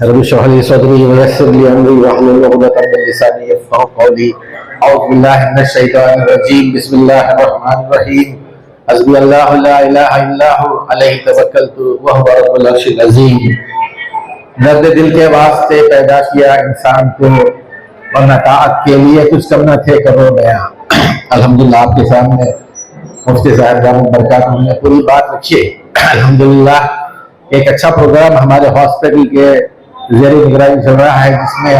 रब इश्रह ली सदरी वयस्सिर ली अमरी वहलुल उक़दतम मिन लिसानी यफ़क़हू क़ौली। औज़ु बिल्लाहि मिनश शैतानिर रजीम। बिस्मिल्लाहिर रहमानिर रहीम। हस्बी अल्लाहु ला इलाहा इल्ला हु अलैहि तवक्कलतु व हुवा रब्बुल अर्शिल अज़ीम। दर्द दिल के वास्ते पैदा किया इंसान को, वरना ताअत के लिए कुछ कम न थे करो बयां। अल्हम्दुलिल्लाह आपके सामने मुफ्ती साहब दामद बरकातहू ने पूरी बात रखी है। अल्हम्दुलिल्लाह एक अच्छा प्रोग्राम हमारे हॉस्पिटल के ज़ेर निगरानी चल रहा है, जिसमें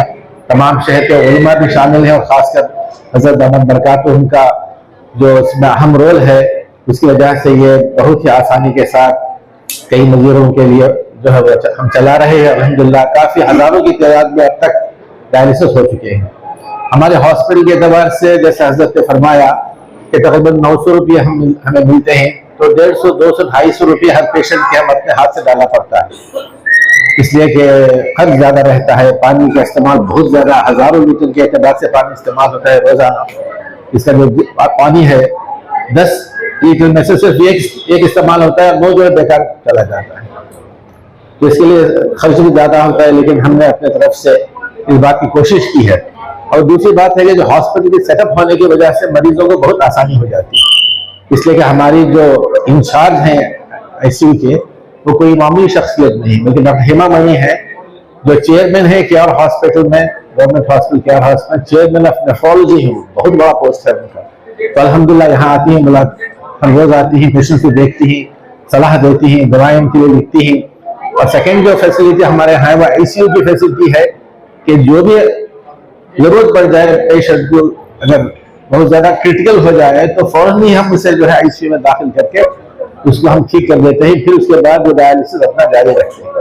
तमाम शहर के उलमा भी शामिल हैं और ख़ासकर हज़रत दामद बरकातहू उनका जो इसमें अहम रोल है, उसकी वजह से ये बहुत ही आसानी के साथ कई मरीजों के लिए जो है हम चला रहे हैं। अल्हम्दुलिल्लाह काफ़ी हज़ारों की तादाद में अब तक डायलिसिस हो चुके हैं हमारे हॉस्पिटल के एतबार से। जैसे हज़रत ने फरमाया कि तकरीबन 900 रुपये हमें मिलते हैं, तो 150, 200, 250 रुपये हर पेशेंट के हम अपने हाथ से डालना पड़ता है, इसलिए कि खर्च ज़्यादा रहता है। पानी का इस्तेमाल बहुत ज़्यादा, हज़ारों लीटर के एतबार से पानी इस्तेमाल होता है रोज़ाना। इसका जो पानी है 10 लीटर में से सिर्फ एक इस्तेमाल होता है, 9 जो है बेकार चला जाता है। तो इसके लिए खर्च भी ज़्यादा होता है, लेकिन हमने अपने तरफ से इस बात की कोशिश की है। और दूसरी बात है कि जो हॉस्पिटल की सेटअप होने की वजह से मरीजों को बहुत आसानी हो जाती है, इसलिए कि हमारी जो इंचार्ज हैं ICU के, वो कोई मामूली शख्सियत नहीं, बल्कि डॉक्टर हेमा मणि है, जो चेयरमैन है केयर हॉस्पिटल में, government hospital care hospital, chairman of nephrology है, बहुत बड़ा पोस्ट है उनका। तो अल्हम्दुलिल्लाह यहाँ आती हैं, हर रोज आती हैं, पेशेंट को देखती हैं, सलाह देती हैं, दवाएं उनके लिए लिखती हैं। और सेकेंड जो फैसिलिटी हमारे यहाँ है वो ICU की फैसिलिटी है कि जो भी जरूरत पड़ जाए पेशेंट को, अगर बहुत ज्यादा क्रिटिकल हो जाए तो फौरन ही हम उसे जो है ICU में दाखिल करके उसको हम ठीक कर देते हैं, फिर उसके बाद वो डायलिसिस अपना जारी रखते हैं।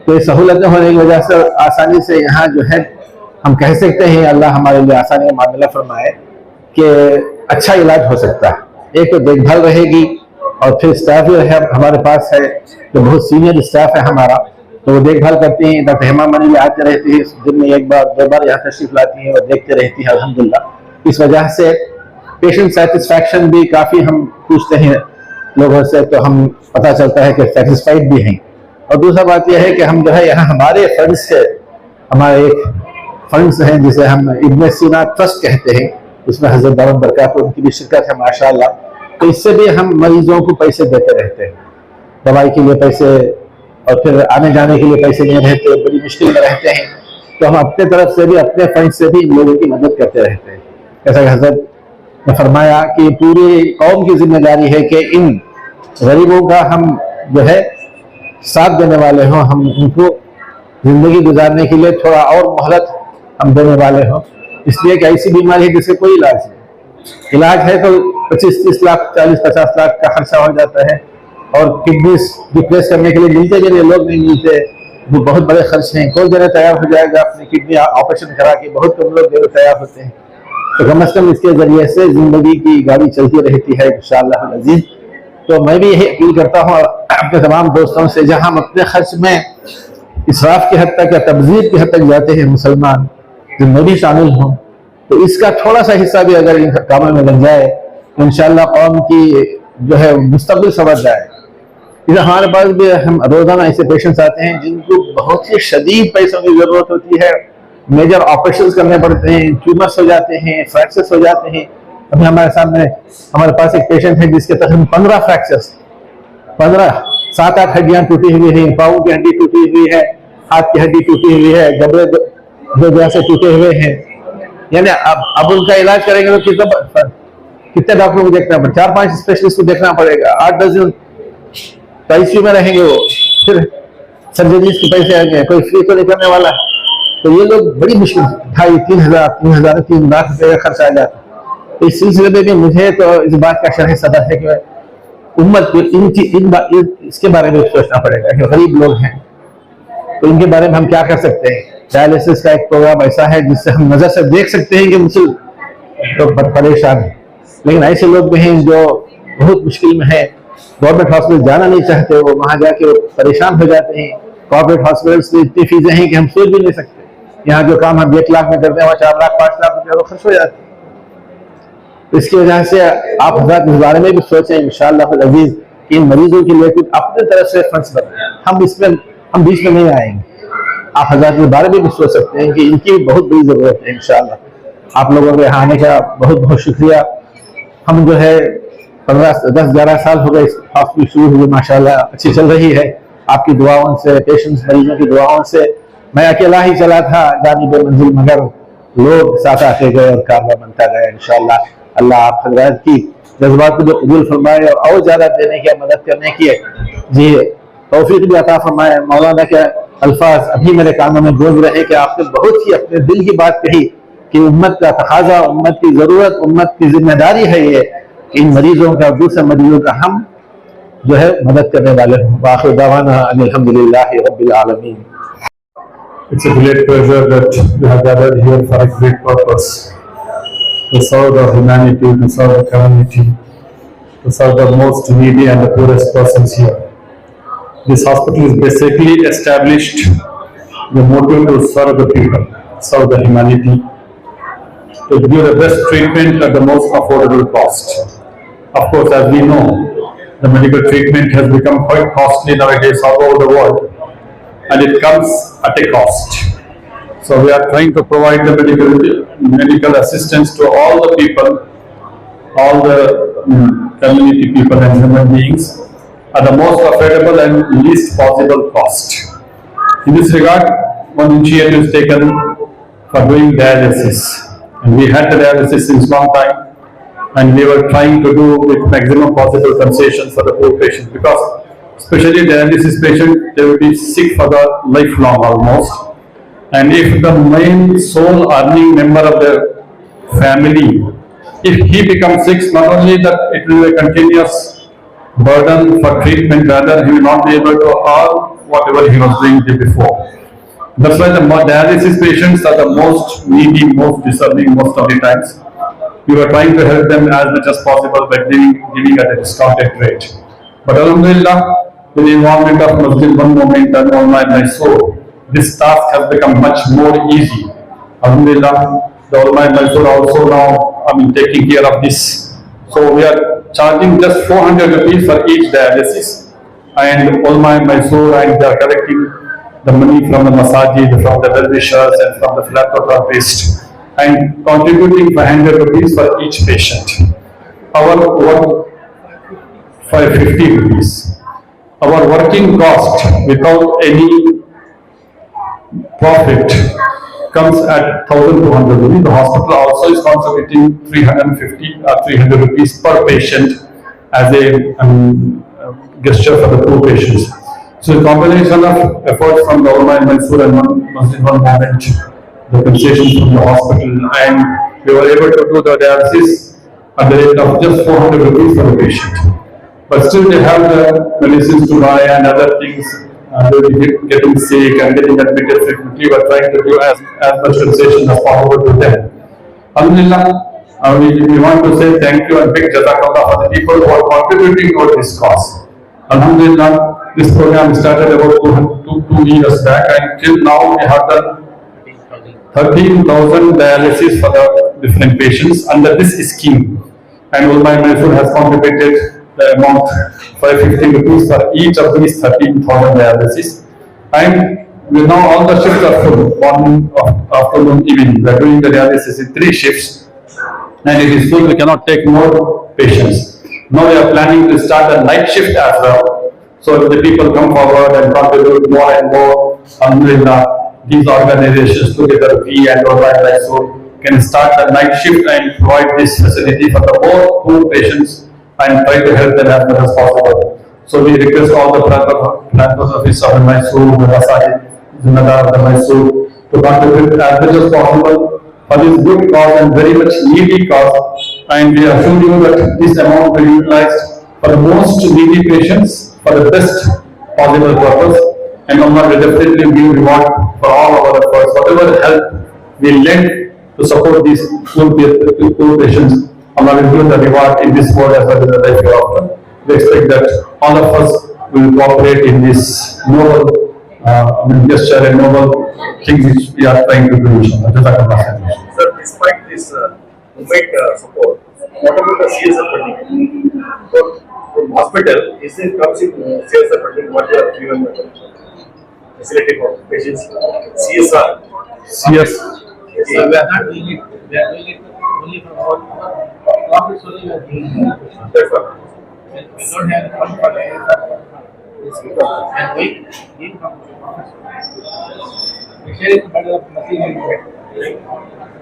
तो ये सहूलतें होने की वजह से आसानी से यहाँ जो है हम कह सकते हैं अल्लाह हमारे लिए आसानी का मामला फरमाए कि अच्छा इलाज हो सकता है। एक तो देखभाल रहेगी और फिर स्टाफ जो है हमारे पास है, जो बहुत सीनियर स्टाफ है हमारा, तो वो देखभाल करती हैं। डॉक्टर हेमा मणि आती रहती है, दिन में 1 बार 2 बार यहाँ तशरीफ लाती हैं और देखते रहती है अल्हम्दुलिल्लाह। इस वजह से पेशेंट सेटिस्फैक्शन भी काफ़ी हम पूछते हैं लोगों से, तो हम पता चलता है कि सेटिस्फाइड भी हैं। और दूसरा बात यह है कि हम जो है यहाँ हमारे फंड से, हमारे एक फंड्स हैं जिसे हम इब्न सीना ट्रस्ट कहते हैं, उसमें हज़रत दामद बरकातहू उनकी भी शिरकत है माशाअल्लाह। तो इससे भी हम मरीजों को पैसे देते रहते हैं, दवाई के लिए पैसे और फिर आने जाने के लिए पैसे नहीं रहते, बड़ी मुश्किल में रहते हैं, तो हम अपने तरफ से भी, अपने फंड से भी इन लोगों की मदद करते रहते हैं। जैसा कि हज़रत ने फरमाया कि पूरी कौम की जिम्मेदारी है कि इन गरीबों का हम जो है साथ देने वाले हों, हम उनको जिंदगी गुजारने के लिए थोड़ा और मोहलत हम देने वाले हों। इसलिए कि ऐसी बीमारी है जिससे कोई इलाज नहीं, इलाज है तो 25-30 लाख 40-50 लाख का खर्चा हो जाता है, और किडनी रिप्लेस करने के लिए मिलते भी नहीं, लोग नहीं मिलते, वो बहुत बड़े खर्च हैं। कौन देने तैयार हो जाएगा अपनी किडनी ऑपरेशन करा के? बहुत कम लोग देने तैयार होते हैं। तो कम से कम इसके जरिए से जिंदगी की गाड़ी चलती रहती है इंशाअल्लाह अज़ीज़। तो मैं भी यही अपील करता हूँ अपने तमाम दोस्तों से, जहाँ हम अपने खर्च में इसराफ की हद तक या तबज़ीर की हद तक जाते हैं मुसलमान, जिनमें भी शामिल हों, तो इसका थोड़ा सा हिस्सा भी अगर इन कामों में लग जाए तो इंशाअल्लाह कौम की जो है मुस्तक़बिल समझ जाए। इधर हमारे पास भी हम रोजाना ऐसे पेशेंट्स आते हैं जिनको बहुत ही शदीद पैसों की जरूरत होती है, मेजर ऑपरेशंस करने पड़ते हैं, ट्यूमर्स हो जाते हैं, फ्रैक्चर्स हो जाते हैं। अभी हमारे सामने हमारे पास एक पेशेंट है जिसके तकरीबन 15 फ्रैक्चर्स, 7-8 हड्डियां टूटी हुई हैं, पाँव की हड्डी टूटी हुई है, हाथ की हड्डी टूटी हुई है, जबड़े दो जैसे टूटे हुए हैं। यानी अब उनका इलाज करेंगे तो कितने डॉक्टरों को देखना पड़ेगा, 4-5 स्पेशलिस्ट को देखना पड़ेगा, 8-10 ICU में रहेंगे, वो फिर सर्जरीज के पैसे आएंगे, कोई फ्री तो नहीं करने वाला। तो ये लोग बड़ी मुश्किल 2,500, 3,000, 3 लाख रुपए का खर्च आ जाता है। तो इस सिलसिले में भी मुझे तो इस बात का शरह सदर है कि उम्मत को इसके बारे में सोचना पड़ेगा कि गरीब लोग हैं, तो इनके बारे में हम क्या कर सकते हैं। डायलिसिस का एक प्रोग्राम ऐसा है जिससे हम नजर से देख सकते हैं कि मुसलिम तो परेशान है, लेकिन ऐसे लोग भी हैं जो बहुत मुश्किल में है, गवर्नमेंट हॉस्पिटल जाना नहीं चाहते, वो वहां जाके वो परेशान हो जाते हैं। कॉर्पोरेट हॉस्पिटल्स में इतनी फीसें हैं कि हम सोच भी नहीं सकते। यहाँ जो काम हम 1 लाख में करते हैं वहाँ 4 लाख 5 लाख रुपया खर्च हो जाते हैं। इसकी वजह से आप हज़रात इस बारे में भी सोचें इंशाअल्लाह अज़ीज़ कि इन मरीजों के लिए कुछ अपने तरफ से फंड्स बनाएं। हम बीच में नहीं आएंगे। आप हज़रात के बारे में भी सोच सकते हैं कि इनकी बहुत बड़ी ज़रूरत है। इंशाअल्लाह आप लोगों के यहाँ आने का बहुत बहुत शुक्रिया। हम जो है 10-11 साल हो गए इस हॉस्पिटल शुरू हुए, माशाल्लाह अच्छी चल रही है आपकी दुआओं से, पेशेंट्स मरीजों की दुआओं से। मैं अकेला ही चला था जानिब मंजिल, मगर लोग साथ आते गए और कारवा बनता गया। इंशाअल्लाह अल्लाह आप हज़रात की जज्बात को जो कबूल फरमाए और ज़्यादा देने की, मदद करने की जी तौफीक भी अता फरमाए। मौलाना के अल्फाज अभी मेरे कानों में गूंज रहे कि आपने बहुत ही अपने दिल की बात कही कि उम्मत का तकाजा, उम्मत की जरूरत, उम्मत की जिम्मेदारी है ये कि इन मरीजों का, दूसरे मरीजों का हम जो है मदद करने वाले हों। आखिर दावाना अल्हम्दुलिल्लाहि रब्बिल आलमीन। It's a great pleasure that we have gathered here for a great purpose, to serve the humanity, to serve the community, to serve the most needy and the poorest persons here. This hospital is basically established the motive to serve the people, serve the humanity, to give the best treatment at the most affordable cost. Of course, as we know, the medical treatment has become quite costly nowadays all over the world, and it comes at a cost. So we are trying to provide the medical assistance to all the people, all the community people and human beings at the most affordable and least possible cost. In this regard, one initiative is taken for doing dialysis, and we had the dialysis since long time, and we were trying to do with maximum possible concessions for the poor patients, because especially dialysis patient, they will be sick for the lifelong almost. And if the main sole earning member of the family, if he becomes sick, not only that it will be a continuous burden for treatment, rather he will not be able to earn whatever he was doing before. That's why the dialysis patients are the most needy, most deserving most of the times. We were trying to help them as much as possible by giving at a discounted rate. But Alhamdulillah, with the involvement of Muslim One Moment and Online Mysore, this task has become much more easy. Alhamdulillah, the Online Mysore also now taking care of this. So we are charging just 400 rupees for each dialysis, and Online Mysore, and they are collecting the money from the masajid, from the well-wishers and from the philanthropists, and contributing 500 rupees for each patient. Our work 550 rupees. Our working cost without any profit comes at 1,200 rupees. The hospital also is contributing 350 or 300 rupees per patient as a gesture for the poor patients. So a combination of efforts from the Ulama Mysore and Muslim One Moment, the concessions from the hospital, and we were able to do the dialysis at the rate of just 400 rupees for the patient. But still they have the medicines to buy and other things. They will be getting sick and getting admitted frequently. We are trying to do as much concession as possible to them. Alhamdulillah, we want to say thank you and big jazakallah for the people who are contributing towards this cause. Alhamdulillah, this program started about two years back, and till now we have done 13,000 dialysis for the different patients under this scheme. And Ulama Mysore has contributed the amount 550 rupees for each of these 13,000 dialysis. And we now all the shifts are full, morning, afternoon, evening. We are doing the dialysis in 3 shifts, and it is full. We cannot take more patients. Now we are planning to start a night shift as well. So if the people come forward and contribute more and more, alhamdulillah, these organizations together, we and Ulama Mysore, can start the night shift and provide this facility for the more poor patients and try to help them as much as possible. So we request all the philanthropists of Mysore, the Masajid, Zimmedar of the Mysore, to contribute as much as possible for this good cause and very much needy cause. And we assure you that this amount will be utilized for the most needy patients for the best possible purpose. And Allah will definitely give reward for all our efforts. Whatever help we lend to support these poor patients, Allah will give the reward in this world as well as the life hereafter. We expect that all of us will cooperate in this noble gesture and noble things which we are trying to do. Sir, despite this support, what about the CSR funding? From hospital, is it comes in CSR funding? What you are given facility for patients? CSR. Yes. We are not doing it. We are doing it only for our profits only. We are doing it. That's what. We don't have fund for CSR. And we give from profits. We share it, but nothing will get.